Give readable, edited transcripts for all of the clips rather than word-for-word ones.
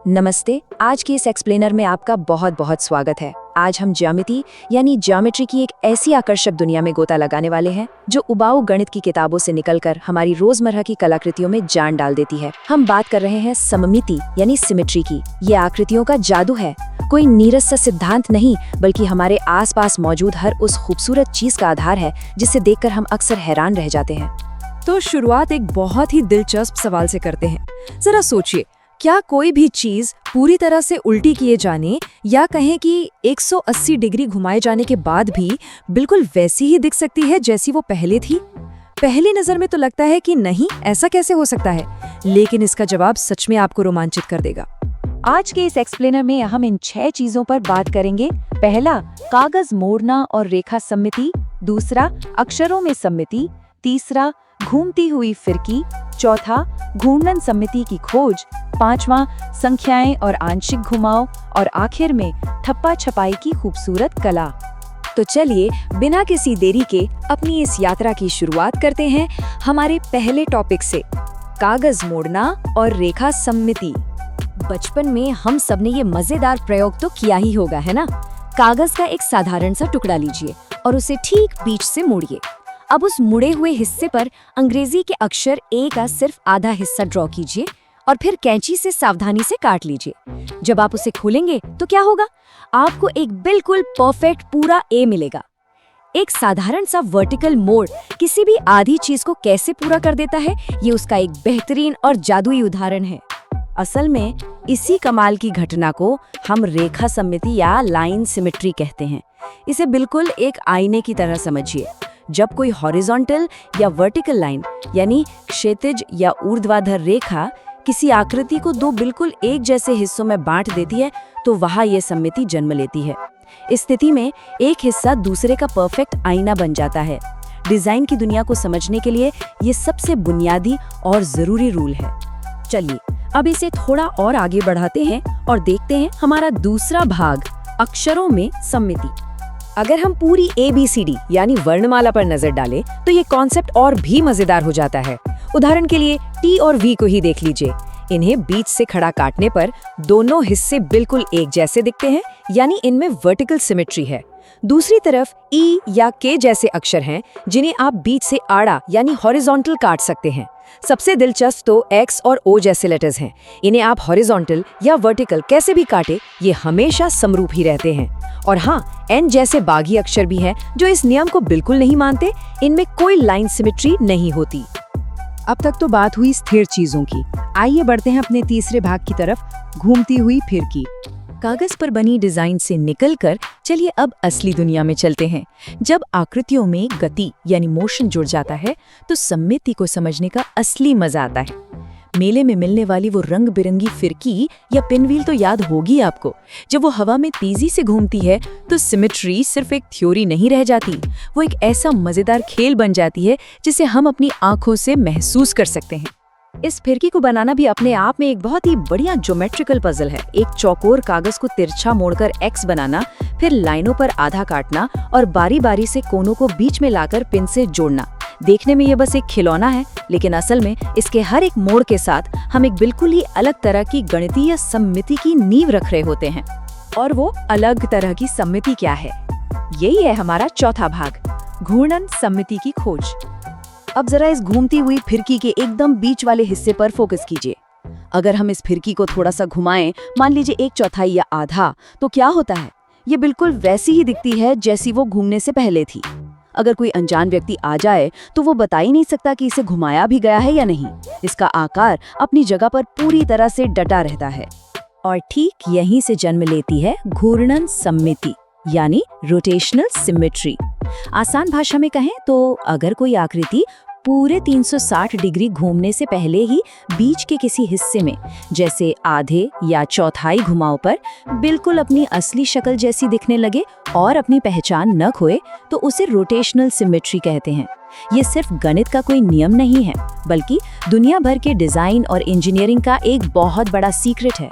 नमस्ते। आज के इस एक्सप्लेनर में आपका बहुत बहुत स्वागत है। आज हम ज्यामिति यानी ज्योमेट्री की एक ऐसी आकर्षक दुनिया में गोता लगाने वाले हैं जो उबाऊ गणित की किताबों से निकलकर हमारी रोजमर्रा की कलाकृतियों में जान डाल देती है। हम बात कर रहे हैं सममिति यानी सिमेट्री की। ये आकृतियों का जादू है, कोई नीरस सा सिद्धांत नहीं, बल्कि हमारे आसपास मौजूद हर उस खूबसूरत चीज का आधार है जिसे देखकर हम अक्सर हैरान रह जाते हैं। तो शुरुआत एक बहुत ही दिलचस्प सवाल से करते हैं। जरा सोचिए, क्या कोई भी चीज पूरी तरह से उल्टी किए जाने या कहें कि 180 डिग्री घुमाए जाने के बाद भी बिल्कुल वैसी ही दिख सकती है जैसी वो पहले थी? पहली नजर में तो लगता है कि नहीं, ऐसा कैसे हो सकता है, लेकिन इसका जवाब सच में आपको रोमांचित कर देगा। आज के इस एक्सप्लेनर में हम इन 6 चीजों पर बात करेंगे। पहला, कागज मोड़ना और रेखा सममिति। दूसरा, अक्षरों में सममिति। तीसरा, घूमती हुई फिरकी। चौथा, घूर्णन सममिति की खोज। पांचवा, संख्याएं और आंशिक घुमाव। और आखिर में ठप्पा छपाई की खूबसूरत कला। तो चलिए बिना किसी देरी के अपनी इस यात्रा की शुरुआत करते हैं हमारे पहले टॉपिक से, कागज मोड़ना और रेखा सममिति। बचपन में हम सबने ये मजेदार प्रयोग तो किया ही होगा, है ना? कागज का एक साधारण सा टुकड़ा लीजिए और उसे ठीक बीच से मोड़िए। अब उस मुड़े हुए हिस्से पर अंग्रेजी के अक्षर ए का सिर्फ आधा हिस्सा ड्रॉ कीजिए और फिर कैंची से सावधानी से काट लीजिए। जब आप उसे खोलेंगे तो क्या होगा? आपको एक बिल्कुल परफेक्ट पूरा ए मिलेगा। एक साधारण सा वर्टिकल मोड़ किसी भी आधी चीज को कैसे पूरा कर देता है, ये उसका एक बेहतरीन और जादुई उदाहरण है। असल में इसी कमाल की घटना को हम रेखा सममिति या लाइन सिमेट्री कहते हैं। इसे बिल्कुल एक आईने की तरह समझिए। जब कोई हॉरिजॉन्टल या वर्टिकल लाइन यानी क्षैतिज या ऊर्ध्वाधर रेखा किसी आकृति को दो बिल्कुल एक जैसे हिस्सों में बांट देती है तो वहां ये सममिति जन्म लेती है। इस स्थिति में एक हिस्सा दूसरे का परफेक्ट आईना बन जाता है। डिजाइन की दुनिया को समझने के लिए ये सबसे बुनियादी और जरूरी रूल है। चलिए अब इसे थोड़ा और आगे बढ़ाते हैं और देखते हैं हमारा दूसरा भाग, अक्षरों में सममिति। अगर हम पूरी ABCD यानी वर्णमाला पर नजर डालें तो ये कॉन्सेप्ट और भी मजेदार हो जाता है। उदाहरण के लिए T और V को ही देख लीजिए। इन्हें बीच से खड़ा काटने पर दोनों हिस्से बिल्कुल एक जैसे दिखते हैं, यानी इनमें वर्टिकल सिमेट्री है। दूसरी तरफ E या K जैसे अक्षर हैं जिन्हें आप बीच से आड़ा यानी हॉरिजॉन्टल काट सकते हैं। सबसे दिलचस्प तो X और O जैसे लेटर्स हैं। इन्हें आप हॉरिजॉन्टल या वर्टिकल कैसे भी काटे, ये हमेशा समरूप ही रहते हैं। और हाँ, N जैसे बागी अक्षर भी हैं जो इस नियम को बिल्कुल नहीं मानते। इनमें कोई लाइन सिमेट्री नहीं होती। अब तक तो बात हुई स्थिर चीजों की। आइए बढ़ते हैं अपने तीसरे भाग की तरफ, घूमती हुई फिरकी। कागज पर बनी डिजाइन से निकलकर चलिए अब असली दुनिया में चलते हैं। जब आकृतियों में गति यानी मोशन जुड़ जाता है तो सममिति को समझने का असली मजा आता है। मेले में मिलने वाली वो रंग बिरंगी फिरकी या पिनव्हील तो याद होगी आपको। जब वो हवा में तेजी से घूमती है तो सिमेट्री सिर्फ एक थ्योरी नहीं रह जाती, वो एक ऐसा मजेदार खेल बन जाती है जिसे हम अपनी आंखों से महसूस कर सकते हैं। इस फिरकी को बनाना भी अपने आप में एक बहुत ही बढ़िया ज्योमेट्रिकल पजल है। एक चौकोर कागज को तिरछा मोड़कर X बनाना, फिर लाइनों पर आधा काटना और बारी बारी से कोनों को बीच में लाकर पिन से जोड़ना। देखने में ये बस एक खिलौना है, लेकिन असल में इसके हर एक मोड़ के साथ हम एक बिल्कुल ही अलग तरह की गणितीय सममिति की नींव रख रहे होते हैं। और वो अलग तरह की सममिति क्या है? यही है हमारा चौथा भाग, घूर्णन सममिति की खोज। अब जरा इस घूमती हुई फिरकी के एकदम बीच वाले हिस्से पर फोकस कीजिए। अगर हम इस फिरकी को थोड़ा सा घुमाएं, मान लीजिए 1/4 या आधा, तो क्या होता है? ये बिल्कुल वैसी ही दिखती है जैसी वो घूमने से पहले थी। अगर कोई अनजान व्यक्ति आ जाए तो वो बता ही नहीं सकता कि इसे घुमाया भी गया है या नहीं। इसका आकार अपनी जगह पर पूरी तरह से डटा रहता है। और ठीक यहीं से जन्म लेती है घूर्णन सममिति यानी रोटेशनल सिमेट्री। आसान भाषा में कहें तो अगर कोई आकृति पूरे 360 डिग्री घूमने से पहले ही बीच के किसी हिस्से में, जैसे आधे या चौथाई घुमाव पर, बिल्कुल अपनी असली शक्ल जैसी दिखने लगे और अपनी पहचान न खोए, तो उसे रोटेशनल सिमेट्री कहते हैं। ये सिर्फ गणित का कोई नियम नहीं है, बल्कि दुनिया भर के डिजाइन और इंजीनियरिंग का एक बहुत बड़ा सीक्रेट है।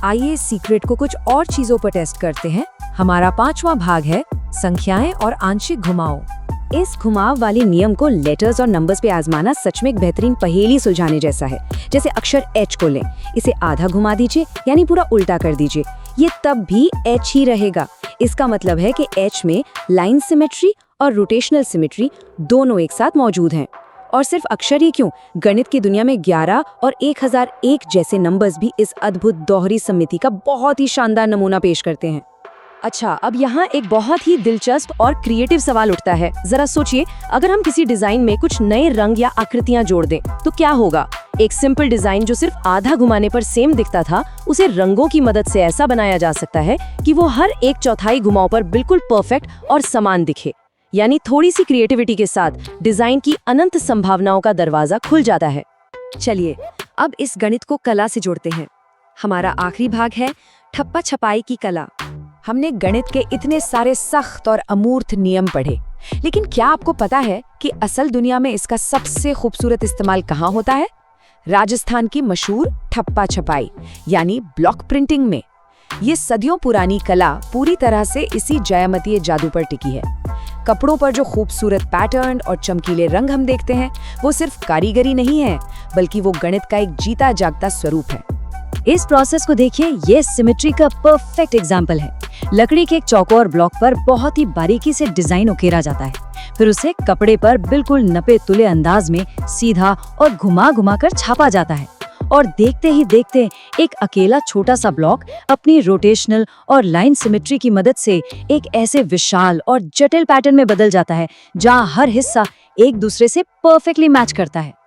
आइए इस सीक्रेट को कुछ और चीजों पर टेस्ट करते हैं। हमारा 5वां भाग है संख्याएं और आंशिक घुमाव। इस घुमाव वाले नियम को लेटर्स और नंबर्स पे आजमाना सच में एक बेहतरीन पहेली सुलझाने जैसा है। जैसे अक्षर H को लें, इसे आधा घुमा दीजिए यानी पूरा उल्टा कर दीजिए, ये तब भी H ही रहेगा। इसका मतलब है कि H में लाइन सिमेट्री और रोटेशनल सिमेट्री दोनों एक साथ मौजूद हैं। और सिर्फ अक्षर ही क्यों, गणित की दुनिया में 11 और 1001 जैसे नंबर्स भी इस अद्भुत दोहरी सममिति का बहुत ही शानदार नमूना पेश करते हैं। अच्छा, अब यहाँ एक बहुत ही दिलचस्प और क्रिएटिव सवाल उठता है। जरा सोचिए, अगर हम किसी डिजाइन में कुछ नए रंग या आकृतियां जोड़ दें तो क्या होगा? एक सिंपल डिजाइन जो सिर्फ आधा घुमाने पर सेम दिखता था, उसे रंगों की मदद से ऐसा बनाया जा सकता है कि वो हर एक चौथाई घुमाव पर बिल्कुल परफेक्ट और समान दिखे। यानी थोड़ी सी क्रिएटिविटी के साथ डिजाइन की अनंत संभावनाओं का दरवाजा खुल जाता है। चलिए अब इस गणित को कला से जोड़ते हैं। हमारा आखिरी भाग है ठप्पा छपाई की कला। हमने गणित के इतने सारे सख्त और अमूर्त नियम पढ़े, लेकिन क्या आपको पता है कि असल दुनिया में इसका सबसे खूबसूरत इस्तेमाल कहाँ होता है? राजस्थान की मशहूर ठप्पा छपाई यानी ब्लॉक प्रिंटिंग में। ये सदियों पुरानी कला पूरी तरह से इसी जयामतीय जादू पर टिकी है। कपड़ों पर जो खूबसूरत पैटर्न और चमकीले रंग हम देखते हैं, वो सिर्फ कारीगरी नहीं है, बल्कि वो गणित का एक जीता जागता स्वरूप है। इस प्रोसेस को देखिए, ये सिमेट्री का परफेक्ट एग्जाम्पल है। लकड़ी के एक चौकोर ब्लॉक पर बहुत ही बारीकी से डिजाइन उकेरा जाता है, फिर उसे कपड़े पर बिल्कुल नपे तुले अंदाज में सीधा और घुमा घुमा कर छापा जाता है। और देखते ही देखते एक अकेला छोटा सा ब्लॉक अपनी रोटेशनल और लाइन सिमेट्री की मदद से एक ऐसे विशाल और जटिल पैटर्न में बदल जाता है जहां हर हिस्सा एक दूसरे से परफेक्टली मैच करता है।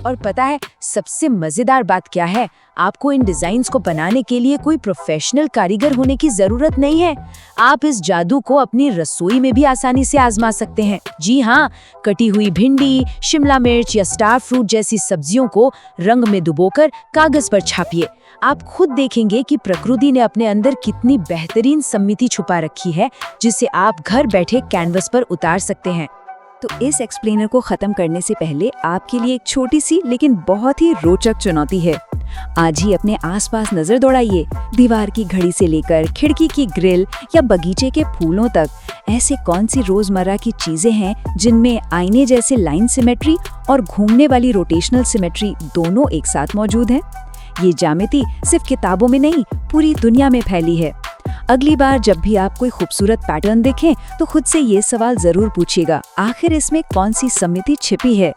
और पता है सबसे मजेदार बात क्या है? आपको इन डिजाइन्स को बनाने के लिए कोई प्रोफेशनल कारीगर होने की जरूरत नहीं है। आप इस जादू को अपनी रसोई में भी आसानी से आजमा सकते हैं। जी हाँ, कटी हुई भिंडी, शिमला मिर्च या स्टार फ्रूट जैसी सब्जियों को रंग में डुबोकर कागज पर छापिए। आप खुद देखेंगे कि प्रकृति ने अपने अंदर कितनी बेहतरीन सममिति छुपा रखी है, जिसे आप घर बैठे कैनवस पर उतार सकते हैं। तो इस एक्सप्लेनर को खत्म करने से पहले आपके लिए एक छोटी सी लेकिन बहुत ही रोचक चुनौती है। आज ही अपने आसपास नजर दौड़ाइए। दीवार की घड़ी से लेकर खिड़की की ग्रिल या बगीचे के फूलों तक ऐसे कौन सी रोजमर्रा की चीजें हैं जिनमें आईने जैसे लाइन सिमेट्री और घूमने वाली रोटेशनल सिमेट्री दोनों एक साथ मौजूद हैं? ये ज्यामिति सिर्फ किताबों में नहीं, पूरी दुनिया में फैली है। अगली बार जब भी आप कोई खूबसूरत पैटर्न देखें तो खुद से ये सवाल जरूर पूछिएगा, आखिर इसमें कौन सी सममिति छिपी है।